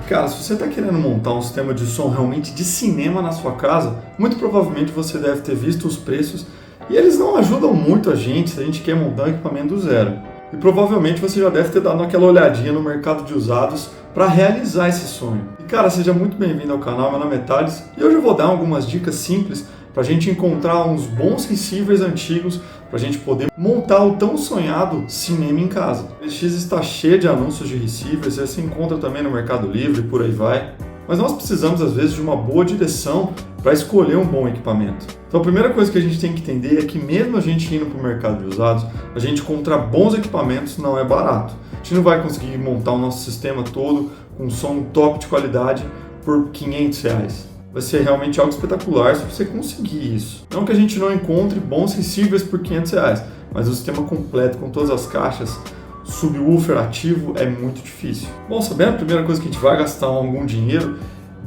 Cara, se você está querendo montar um sistema de som realmente de cinema na sua casa, muito provavelmente você deve ter visto os preços e eles não ajudam muito a gente se a gente quer montar um equipamento do zero. E provavelmente você já deve ter dado aquela olhadinha no mercado de usados para realizar esse sonho. E cara, seja muito bem-vindo ao canal, meu nome é Thales e hoje eu vou dar algumas dicas simples para a gente encontrar uns bons receivers antigos para a gente poder montar o tão sonhado cinema em casa. O LX está cheio de anúncios de receivers, você encontra também no Mercado Livre e por aí vai. Mas nós precisamos às vezes de uma boa direção para escolher um bom equipamento. Então a primeira coisa que a gente tem que entender é que mesmo a gente indo para o mercado de usados, a gente encontrar bons equipamentos não é barato. A gente não vai conseguir montar o nosso sistema todo com um som top de qualidade por R$500. Vai ser realmente algo espetacular se você conseguir isso. Não que a gente não encontre bons receivers por R$500, mas o sistema completo com todas as caixas, subwoofer ativo, é muito difícil. Bom, sabendo a primeira coisa que a gente vai gastar algum dinheiro,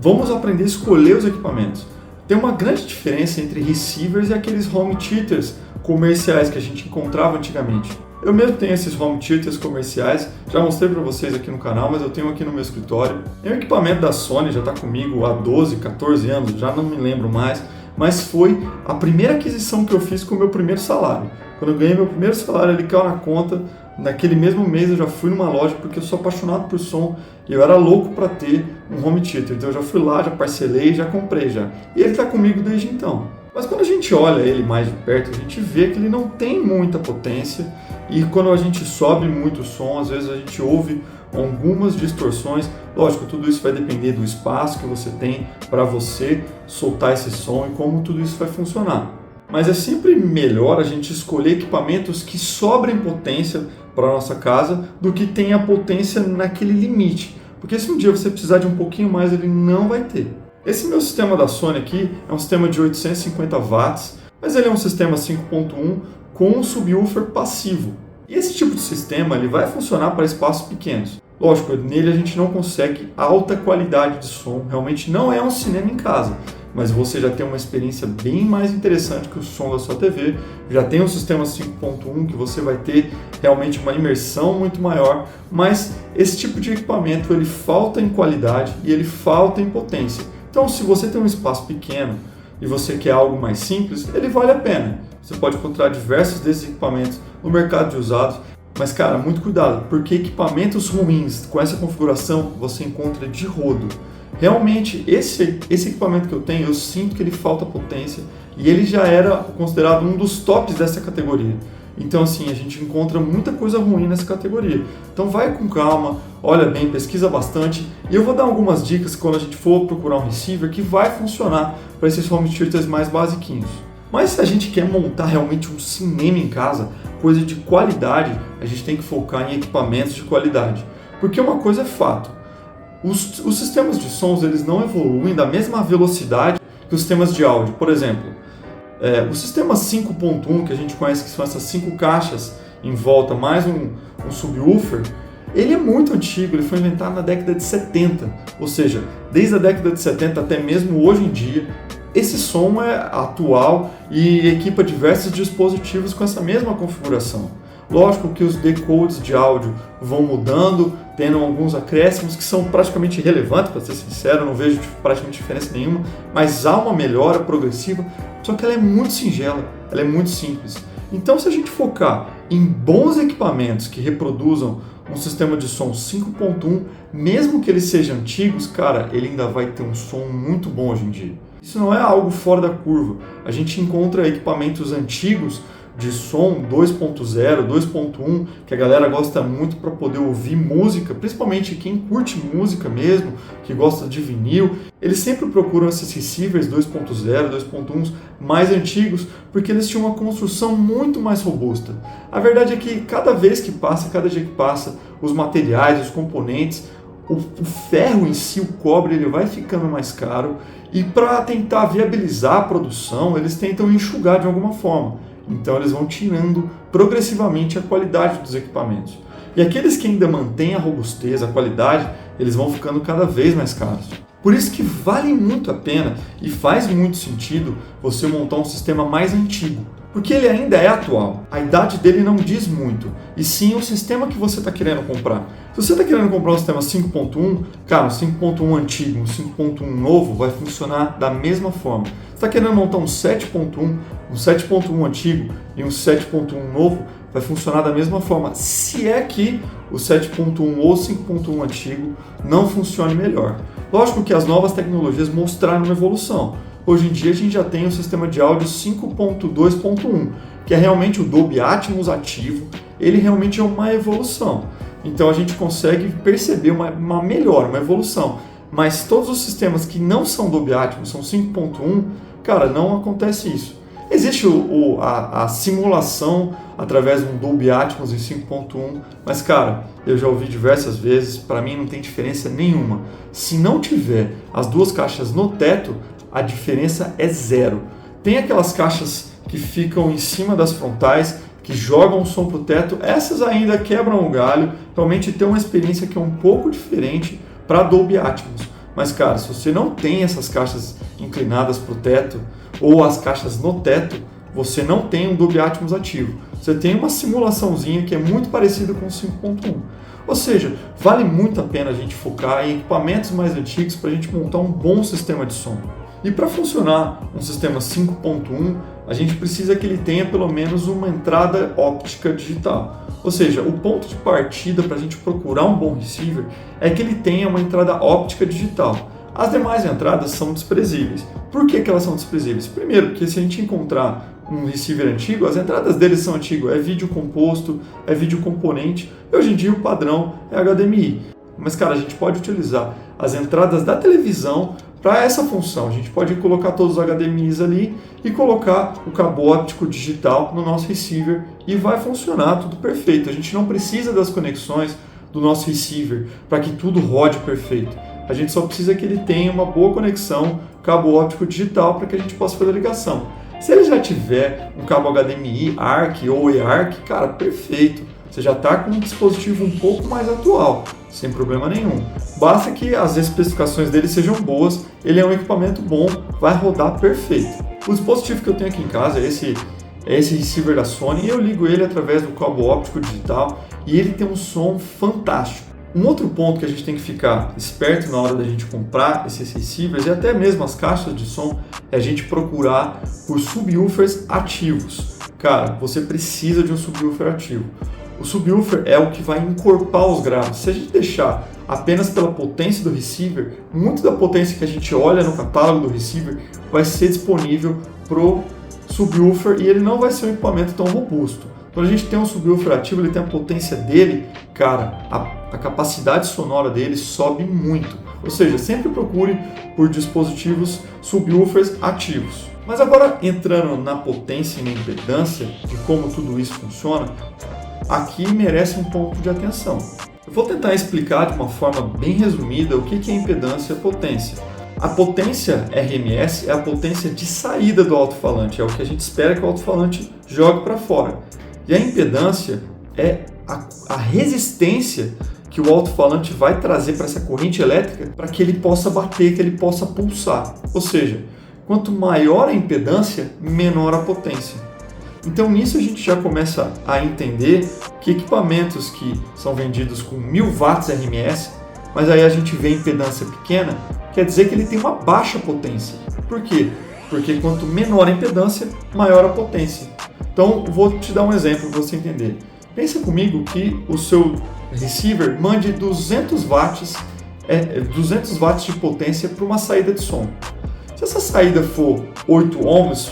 vamos aprender a escolher os equipamentos. Tem uma grande diferença entre receivers e aqueles home theaters comerciais que a gente encontrava antigamente. Eu mesmo tenho esses home theaters comerciais, já mostrei para vocês aqui no canal, mas eu tenho aqui no meu escritório. É um equipamento da Sony, já está comigo há 12, 14 anos, já não me lembro mais, mas foi a primeira aquisição que eu fiz com o meu primeiro salário. Quando eu ganhei meu primeiro salário, ele caiu na conta, naquele mesmo mês eu já fui numa loja porque eu sou apaixonado por som e eu era louco para ter um home theater, então eu já fui lá, já parcelei, já comprei já. E ele está comigo desde então. Mas quando a gente olha ele mais de perto, a gente vê que ele não tem muita potência e quando a gente sobe muito o som, às vezes a gente ouve algumas distorções. Lógico, tudo isso vai depender do espaço que você tem para você soltar esse som e como tudo isso vai funcionar. Mas é sempre melhor a gente escolher equipamentos que sobrem potência para a nossa casa do que tenha potência naquele limite. Porque se um dia você precisar de um pouquinho mais, ele não vai ter. Esse meu sistema da Sony aqui é um sistema de 850 watts, mas ele é um sistema 5.1 com um subwoofer passivo. E esse tipo de sistema ele vai funcionar para espaços pequenos. Lógico, nele a gente não consegue alta qualidade de som, realmente não é um cinema em casa, mas você já tem uma experiência bem mais interessante que o som da sua TV, já tem um sistema 5.1 que você vai ter realmente uma imersão muito maior, mas esse tipo de equipamento ele falta em qualidade e ele falta em potência. Então, se você tem um espaço pequeno e você quer algo mais simples, ele vale a pena. Você pode encontrar diversos desses equipamentos no mercado de usados, mas cara, muito cuidado, porque equipamentos ruins com essa configuração você encontra de rodo. Realmente, esse equipamento que eu tenho, eu sinto que ele falta potência e ele já era considerado um dos tops dessa categoria. Então assim, a gente encontra muita coisa ruim nessa categoria. Então vai com calma, olha bem, pesquisa bastante e eu vou dar algumas dicas quando a gente for procurar um receiver que vai funcionar para esses home theaters mais basiquinhos. Mas se a gente quer montar realmente um cinema em casa, coisa de qualidade, a gente tem que focar em equipamentos de qualidade. Porque uma coisa é fato, os sistemas de sons eles não evoluem da mesma velocidade que os sistemas de áudio. Por exemplo, o sistema 5.1 que a gente conhece que são essas 5 caixas em volta mais um subwoofer, ele é muito antigo, ele foi inventado na década de 70, ou seja, desde a década de 70 até mesmo hoje em dia, esse som é atual e equipa diversos dispositivos com essa mesma configuração. Lógico que os decodes de áudio vão mudando, tendo alguns acréscimos que são praticamente irrelevantes, para ser sincero, não vejo praticamente diferença nenhuma, mas há uma melhora progressiva, só que ela é muito singela, ela é muito simples. Então se a gente focar em bons equipamentos que reproduzam um sistema de som 5.1, mesmo que eles sejam antigos, cara, ele ainda vai ter um som muito bom hoje em dia. Isso não é algo fora da curva, a gente encontra equipamentos antigos de som 2.0, 2.1, que a galera gosta muito para poder ouvir música, principalmente quem curte música mesmo, que gosta de vinil, eles sempre procuram esses receivers 2.0, 2.1 mais antigos, porque eles tinham uma construção muito mais robusta. A verdade é que cada vez que passa, cada dia que passa, os materiais, os componentes, o ferro em si, o cobre, ele vai ficando mais caro e para tentar viabilizar a produção, eles tentam enxugar de alguma forma. Então eles vão tirando progressivamente a qualidade dos equipamentos. E aqueles que ainda mantêm a robustez, a qualidade, eles vão ficando cada vez mais caros. Por isso que vale muito a pena e faz muito sentido você montar um sistema mais antigo. Porque ele ainda é atual. A idade dele não diz muito, e sim o sistema que você está querendo comprar. Se você está querendo comprar um sistema 5.1, cara, um 5.1 antigo, um 5.1 novo vai funcionar da mesma forma. Se está querendo montar um 7.1 antigo e um 7.1 novo, vai funcionar da mesma forma. Se é que o 7.1 ou 5.1 antigo não funcione melhor. Lógico que as novas tecnologias mostraram uma evolução. Hoje em dia a gente já tem o sistema de áudio 5.2.1, que é realmente o Dolby Atmos ativo, ele realmente é uma evolução. Então a gente consegue perceber uma melhora, uma evolução. Mas todos os sistemas que não são Dolby Atmos, são 5.1, cara, não acontece isso. Existe a simulação através de um Dolby Atmos em 5.1, mas cara, eu já ouvi diversas vezes, para mim não tem diferença nenhuma. Se não tiver as duas caixas no teto, a diferença é zero. Tem aquelas caixas que ficam em cima das frontais, que jogam o som para o teto, essas ainda quebram o galho, realmente tem uma experiência que é um pouco diferente para Dolby Atmos. Mas cara, se você não tem essas caixas inclinadas para o teto, ou as caixas no teto, você não tem um Dolby Atmos ativo. Você tem uma simulaçãozinha que é muito parecida com o 5.1. Ou seja, vale muito a pena a gente focar em equipamentos mais antigos para a gente montar um bom sistema de som. E para funcionar um sistema 5.1, a gente precisa que ele tenha pelo menos uma entrada óptica digital. Ou seja, o ponto de partida para a gente procurar um bom receiver é que ele tenha uma entrada óptica digital. As demais entradas são desprezíveis. Por que elas são desprezíveis? Primeiro, porque se a gente encontrar um receiver antigo, as entradas dele são antigas, é vídeo composto, é vídeo componente, e hoje em dia o padrão é HDMI. Mas cara, a gente pode utilizar as entradas da televisão para essa função. A gente pode colocar todos os HDMIs ali e colocar o cabo óptico digital no nosso receiver e vai funcionar tudo perfeito. A gente não precisa das conexões do nosso receiver para que tudo rode perfeito. A gente só precisa que ele tenha uma boa conexão cabo óptico digital para que a gente possa fazer a ligação. Se ele já tiver um cabo HDMI ARC ou eARC, cara, perfeito. Você já está com um dispositivo um pouco mais atual, sem problema nenhum. Basta que as especificações dele sejam boas, ele é um equipamento bom, vai rodar perfeito. O dispositivo que eu tenho aqui em casa é esse receiver da Sony, e eu ligo ele através do cabo óptico digital e ele tem um som fantástico. Um outro ponto que a gente tem que ficar esperto na hora da gente comprar esses receivers e até mesmo as caixas de som é a gente procurar por subwoofers ativos. Cara, você precisa de um subwoofer ativo. O subwoofer é o que vai encorpar os graves. Se a gente deixar apenas pela potência do receiver, muito da potência que a gente olha no catálogo do receiver vai ser disponível para o subwoofer e ele não vai ser um equipamento tão robusto. Quando a gente tem um subwoofer ativo, ele tem a potência dele, cara, a capacidade sonora dele sobe muito. Ou seja, sempre procure por dispositivos subwoofers ativos. Mas agora, entrando na potência e na impedância, de como tudo isso funciona, aqui merece um ponto de atenção. Eu vou tentar explicar de uma forma bem resumida o que é impedância e potência. A potência RMS é a potência de saída do alto-falante, é o que a gente espera que o alto-falante jogue para fora. E a impedância é a resistência que o alto-falante vai trazer para essa corrente elétrica para que ele possa bater, que ele possa pulsar. Ou seja, quanto maior a impedância, menor a potência. Então nisso a gente já começa a entender que equipamentos que são vendidos com 1000 watts RMS, mas aí a gente vê impedância pequena, quer dizer que ele tem uma baixa potência. Por quê? Porque quanto menor a impedância, maior a potência. Então vou te dar um exemplo para você entender. Pensa comigo que o seu receiver mande 200 watts de potência para uma saída de som. Se essa saída for 8 ohms,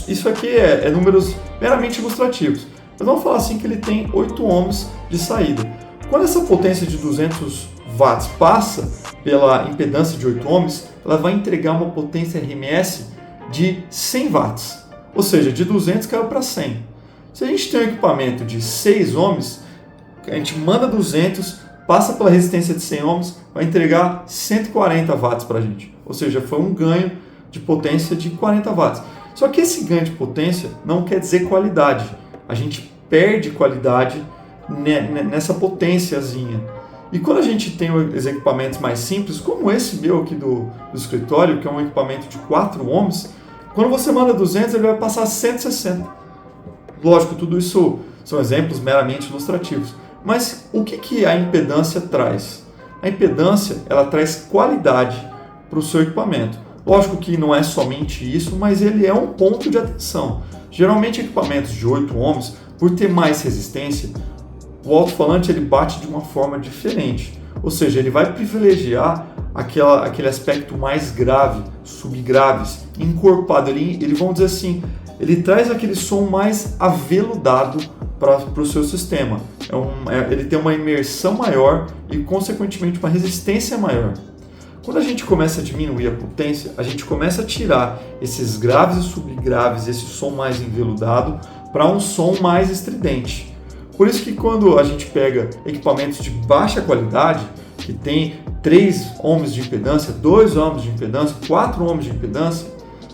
isso aqui é números meramente ilustrativos. Mas vamos falar assim que ele tem 8 ohms de saída. Quando essa potência de 200 watts passa pela impedância de 8 ohms, ela vai entregar uma potência RMS de 100 watts. Ou seja, de 200 caiu para 100. Se a gente tem um equipamento de 6 ohms, a gente manda 200, passa pela resistência de 100 ohms, vai entregar 140 watts para a gente. Ou seja, foi um ganho de potência de 40 watts. Só que esse ganho de potência não quer dizer qualidade. A gente perde qualidade nessa potênciazinha. E quando a gente tem os equipamentos mais simples, como esse meu aqui do escritório, que é um equipamento de 4 ohms, quando você manda 200, ele vai passar a 160. Lógico, tudo isso são exemplos meramente ilustrativos. Mas o que a impedância traz? A impedância, ela traz qualidade para o seu equipamento. Lógico que não é somente isso, mas ele é um ponto de atenção. Geralmente equipamentos de 8 ohms, por ter mais resistência, o alto-falante ele bate de uma forma diferente. Ou seja, ele vai privilegiar aquele aspecto mais grave, subgraves, encorpado. Ele, vamos dizer assim, ele traz aquele som mais aveludado para o seu sistema. Ele tem uma imersão maior e, consequentemente, uma resistência maior. Quando a gente começa a diminuir a potência, a gente começa a tirar esses graves e subgraves, esse som mais enveludado, para um som mais estridente. Por isso que quando a gente pega equipamentos de baixa qualidade, que tem 3 ohms de impedância, 2 ohms de impedância, 4 ohms de impedância,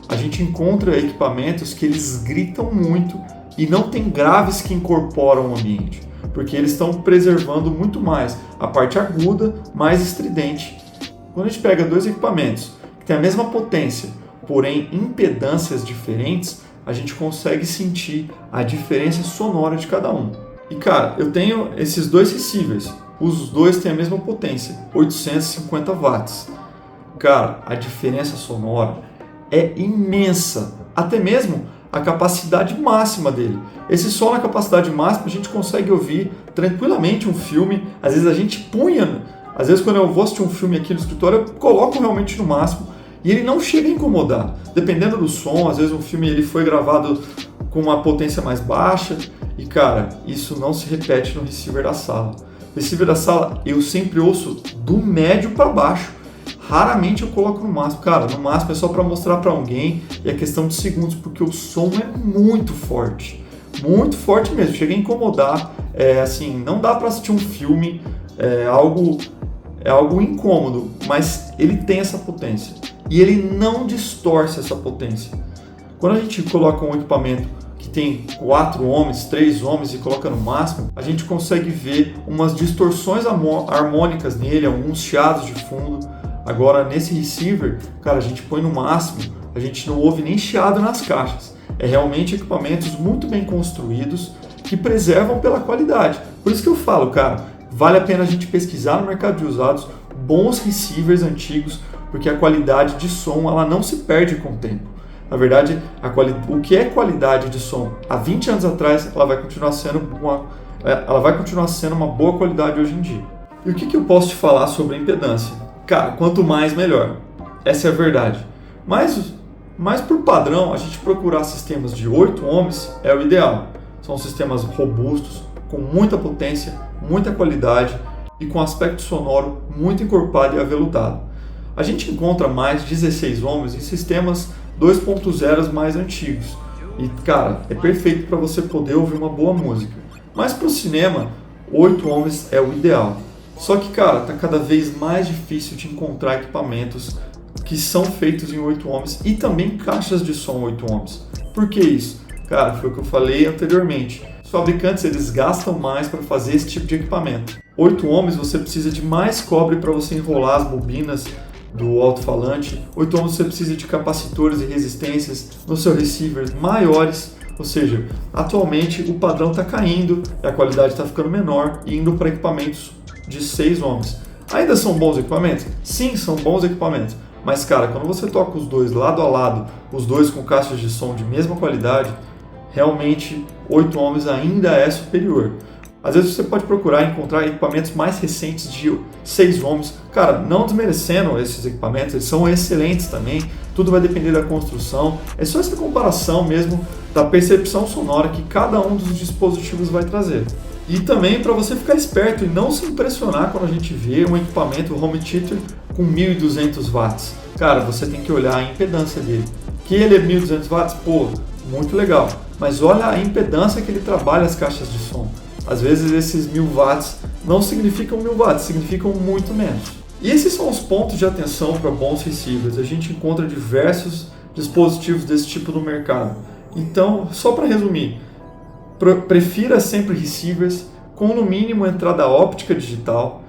a gente encontra equipamentos que eles gritam muito e não tem graves que incorporam o ambiente, porque eles estão preservando muito mais a parte aguda, mais estridente. Quando a gente pega 2 equipamentos que têm a mesma potência, porém impedâncias diferentes, a gente consegue sentir a diferença sonora de cada um. E cara, eu tenho esses 2 receivers, os 2 têm a mesma potência, 850 watts. Cara, a diferença sonora é imensa, até mesmo a capacidade máxima dele. Esse som na capacidade máxima a gente consegue ouvir tranquilamente um filme, às vezes a gente punha, às vezes quando eu vou assistir um filme aqui no escritório eu coloco realmente no máximo e ele não chega a incomodar, dependendo do som. Às vezes um filme ele foi gravado com uma potência mais baixa e cara, isso não se repete no receiver da sala. O receiver da sala eu sempre ouço do médio para baixo. Raramente eu coloco no máximo. Cara, no máximo é só para mostrar para alguém e é questão de segundos, porque o som é muito forte mesmo, chega a incomodar. Assim, não dá para assistir um filme, é algo incômodo, mas ele tem essa potência e ele não distorce essa potência. Quando a gente coloca um equipamento que tem 4 ohms, 3 ohms e coloca no máximo, a gente consegue ver umas distorções harmônicas nele, alguns chiados de fundo. Agora, nesse receiver, cara, a gente põe no máximo, a gente não ouve nem chiado nas caixas. É realmente equipamentos muito bem construídos que preservam pela qualidade. Por isso que eu falo, cara, vale a pena a gente pesquisar no mercado de usados bons receivers antigos, porque a qualidade de som ela não se perde com o tempo. Na verdade, o que é qualidade de som há 20 anos atrás, ela vai continuar sendo uma boa qualidade hoje em dia. E o que eu posso te falar sobre a impedância? Cara, quanto mais, melhor. Essa é a verdade. Mas por padrão, a gente procurar sistemas de 8 ohms é o ideal. São sistemas robustos, com muita potência, muita qualidade e com aspecto sonoro muito encorpado e aveludado. A gente encontra mais 16 ohms em sistemas 2.0 mais antigos. E, cara, é perfeito para você poder ouvir uma boa música. Mas para o cinema, 8 ohms é o ideal. Só que, cara, tá cada vez mais difícil de encontrar equipamentos que são feitos em 8 ohms e também caixas de som 8 ohms. Por que isso? Cara, foi o que eu falei anteriormente. Os fabricantes, eles gastam mais para fazer esse tipo de equipamento. 8 ohms você precisa de mais cobre para você enrolar as bobinas do alto-falante. 8 ohms você precisa de capacitores e resistências no seu receiver maiores. Ou seja, atualmente o padrão está caindo, a qualidade está ficando menor e indo para equipamentos de 6 ohms. Ainda são bons equipamentos? Sim, são bons equipamentos. Mas, cara, quando você toca os dois lado a lado, os dois com caixas de som de mesma qualidade, realmente 8 ohms ainda é superior. Às vezes você pode procurar encontrar equipamentos mais recentes de 6 ohms. Cara, não desmerecendo esses equipamentos, eles são excelentes também. Tudo vai depender da construção. É só essa comparação mesmo da percepção sonora que cada um dos dispositivos vai trazer. E também para você ficar esperto e não se impressionar quando a gente vê um equipamento home theater com 1.200 watts. Cara, você tem que olhar a impedância dele. Que ele é 1.200 watts? Pô, muito legal. Mas olha a impedância que ele trabalha as caixas de som. Às vezes esses 1.000 watts não significam 1.000 watts, significam muito menos. E esses são os pontos de atenção para bons receivers. A gente encontra diversos dispositivos desse tipo no mercado. Então, só para resumir, prefira sempre receivers com no mínimo entrada óptica digital,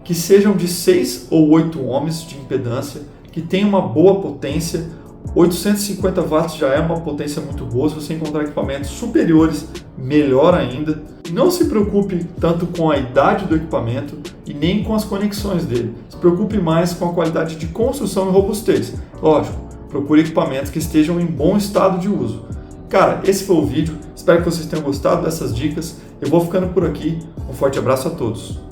que sejam de 6 ou 8 ohms de impedância, que tenham uma boa potência, 850 watts já é uma potência muito boa. Se você encontrar equipamentos superiores, melhor ainda. Não se preocupe tanto com a idade do equipamento e nem com as conexões dele. Se preocupe mais com a qualidade de construção e robustez. Lógico, procure equipamentos que estejam em bom estado de uso. Cara, esse foi o vídeo. Espero que vocês tenham gostado dessas dicas. Eu vou ficando por aqui. Um forte abraço a todos.